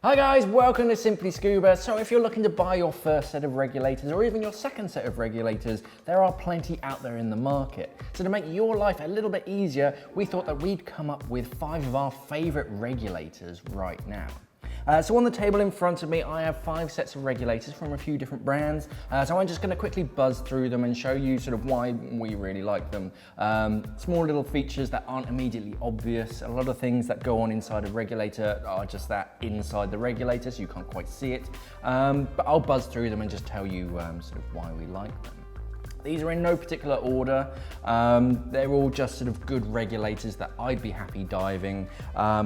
Hi guys, welcome to Simply Scuba. So if you're looking to buy your first set of regulators or even your second set of regulators, there are plenty out there in the market. So to make your life a little bit easier, we thought that we'd come up with 5 of our favorite regulators right now. So on the table in front of me, I have 5 sets of regulators from a few different brands. So I'm just going to quickly buzz through them and show you sort of why we really like them. Small little features that aren't immediately obvious. A lot of things that go on inside a regulator are just that inside the regulator, so you can't quite see it. But I'll buzz through them and just tell you sort of why we like them. These are in no particular order. They're all just sort of good regulators that I'd be happy diving,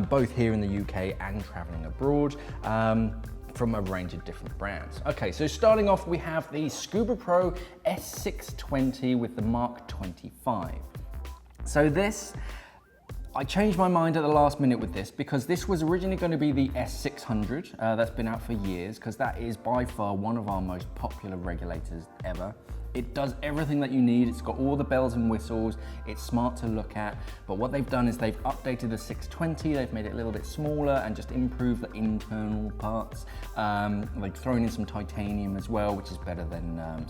both here in the UK and traveling abroad, from a range of different brands. Okay, so starting off, we have the Scubapro S620 with the Mark 25. So this, I changed my mind at the last minute with this because this was originally going to be the S600 that's been out for years, because that is by far one of our most popular regulators ever. It does everything that you need. It's got all the bells and whistles. It's smart to look at. But what they've done is they've updated the 620. They've made it a little bit smaller and just improved the internal parts. They've thrown in some titanium as well, which is better than the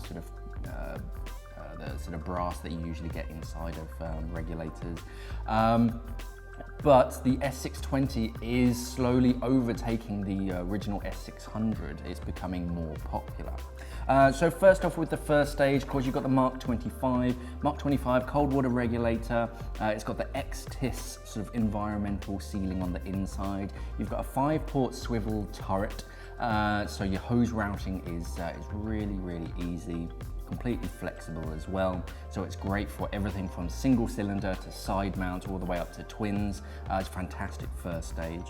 sort of brass that you usually get inside of regulators. But the S620 is slowly overtaking the original S600. It's becoming more popular. So first off with the first stage, of course, you've got the Mark 25. Mark 25 cold water regulator. It's got the XTIS sort of environmental sealing on the inside. You've got a 5-port swivel turret. So your hose routing is really, really easy. Completely flexible as well, so it's great for everything from single cylinder to side mount all the way up to twins. It's a fantastic first stage.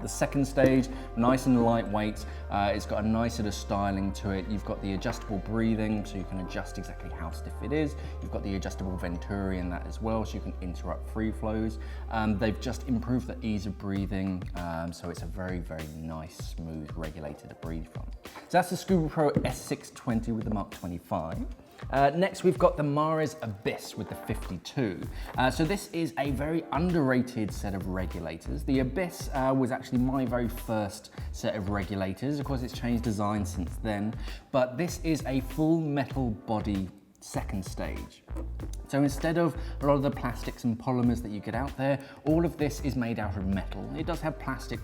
The second stage, nice and lightweight. It's got a nice sort of styling to it. You've got the adjustable breathing, so you can adjust exactly how stiff it is. You've got the adjustable venturi in that as well, so you can interrupt free flows. They've just improved the ease of breathing, so it's a very, very nice, smooth regulator to breathe from. So that's the Scubapro S620 with the Mark 25. Next, we've got the Mares Abyss with the 52. So this is a very underrated set of regulators. The Abyss was actually my very first set of regulators. Of course, it's changed design since then, but this is a full metal body second stage. So instead of a lot of the plastics and polymers that you get out there, all of this is made out of metal. It does have plastic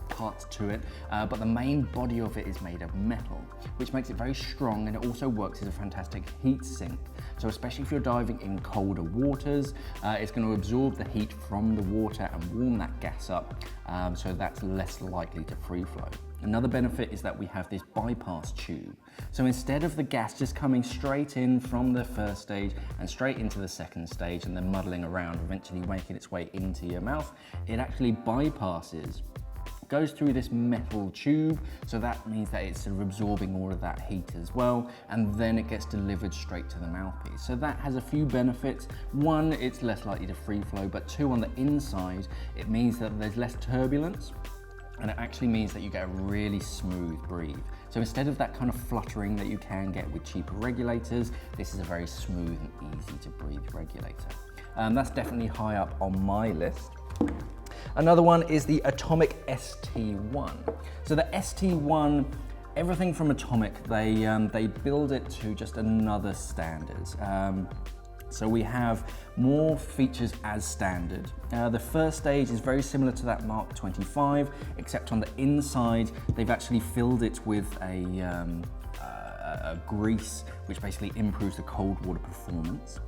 parts to it, but the main body of it is made of metal, which makes it very strong, and it also works as a fantastic heat sink. So especially if you're diving in colder waters, it's going to absorb the heat from the water and warm that gas up, so that's less likely to free flow. Another benefit is that we have this bypass tube. So instead of the gas just coming straight in from the first stage and straight into the second stage and then muddling around, eventually making its way into your mouth, it actually bypasses, goes through this metal tube, so that means that it's sort of absorbing all of that heat as well, and then it gets delivered straight to the mouthpiece. So that has a few benefits. One, it's less likely to free flow, but two, on the inside, it means that there's less turbulence, and it actually means that you get a really smooth breathe. So instead of that kind of fluttering that you can get with cheaper regulators, this is a very smooth and easy to breathe regulator. That's definitely high up on my list. Another one is the Atomic ST1. So the ST1, everything from Atomic, they build it to just another standard. So we have more features as standard. The first stage is very similar to that Mark 25, except on the inside, they've actually filled it with a grease, which basically improves the cold water performance.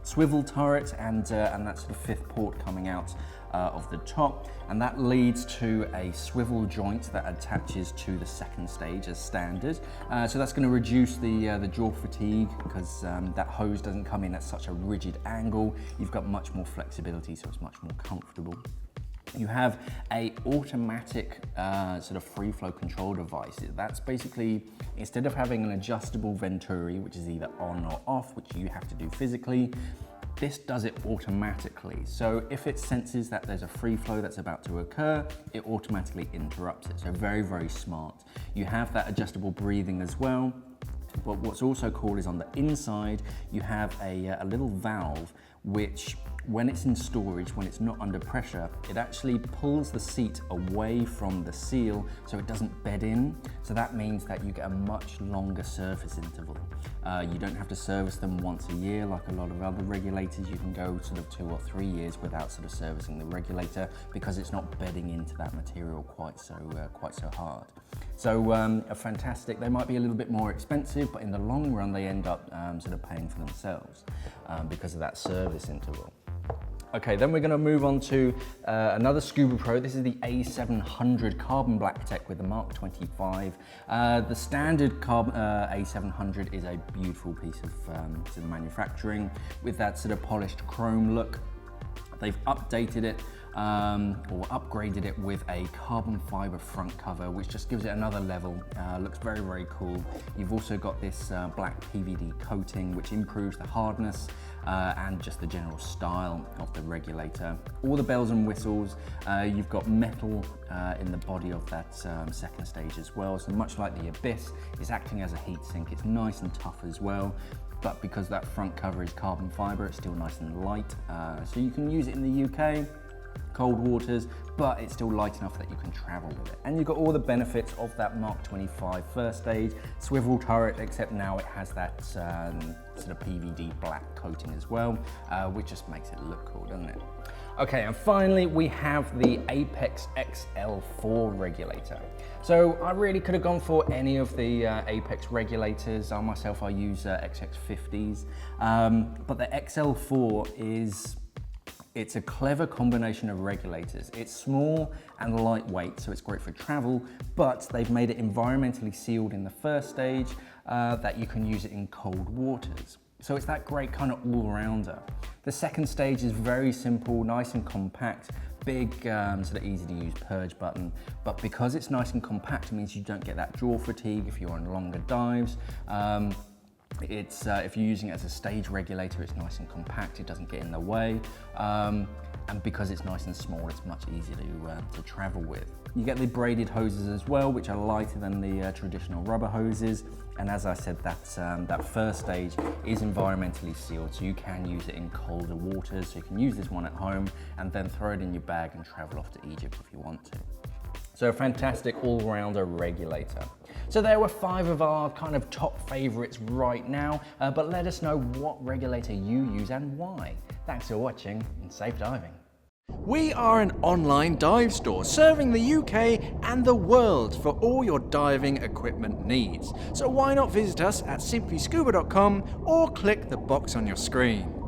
Swivel turret and that sort of 5th port coming out of the top, and that leads to a swivel joint that attaches to the second stage as standard. So that's going to reduce the jaw fatigue, because that hose doesn't come in at such a rigid angle. You've got much more flexibility, so it's much more comfortable. You have a automatic sort of free flow control device. That's basically, instead of having an adjustable venturi, which is either on or off, which you have to do physically, this does it automatically. So if it senses that there's a free flow that's about to occur, it automatically interrupts it. So very, very smart. You have that adjustable breathing as well. But what's also cool is on the inside, you have a little valve which when it's in storage, when it's not under pressure, it actually pulls the seat away from the seal so it doesn't bed in. So that means that you get a much longer service interval. You don't have to service them once a year like a lot of other regulators. You can go sort of 2 or 3 years without sort of servicing the regulator because it's not bedding into that material quite so hard. So a fantastic, they might be a little bit more expensive, but in the long run they end up sort of paying for themselves because of that service interval. Okay, then we're going to move on to another Scubapro. This is the A700 carbon black tech with the Mark 25. The standard A700 is a beautiful piece of sort of manufacturing with that sort of polished chrome look. They've updated it or upgraded it with a carbon fiber front cover, which just gives it another level. Looks very, very cool. You've also got this black PVD coating, which improves the hardness and just the general style of the regulator. All the bells and whistles. You've got metal in the body of that second stage as well. So much like the Abyss, it's acting as a heat sink. It's nice and tough as well. But because that front cover is carbon fiber, it's still nice and light. So you can use it in the UK, cold waters, but it's still light enough that you can travel with it. And you've got all the benefits of that Mark 25 first stage swivel turret, except now it has that sort of PVD black coating as well, which just makes it look cool, doesn't it? Okay, and finally we have the Apeks XL4 regulator. So I really could have gone for any of the Apeks regulators. I myself, I use XX50s, but the XL4 it's a clever combination of regulators. It's small and lightweight, so it's great for travel, but they've made it environmentally sealed in the first stage that you can use it in cold waters. So it's that great kind of all-rounder. The second stage is very simple, nice and compact, big, sort of easy to use purge button, but because it's nice and compact, it means you don't get that jaw fatigue if you're on longer dives. If you're using it as a stage regulator, it's nice and compact, it doesn't get in the way. And because it's nice and small, it's much easier to travel with. You get the braided hoses as well, which are lighter than the traditional rubber hoses. And as I said, that first stage is environmentally sealed, so you can use it in colder waters. So you can use this one at home and then throw it in your bag and travel off to Egypt if you want to. So a fantastic all-rounder regulator. So there were 5 of our kind of top favorites right now, but let us know what regulator you use and why. Thanks for watching and safe diving. We are an online dive store serving the UK and the world for all your diving equipment needs. So why not visit us at simplyscuba.com or click the box on your screen.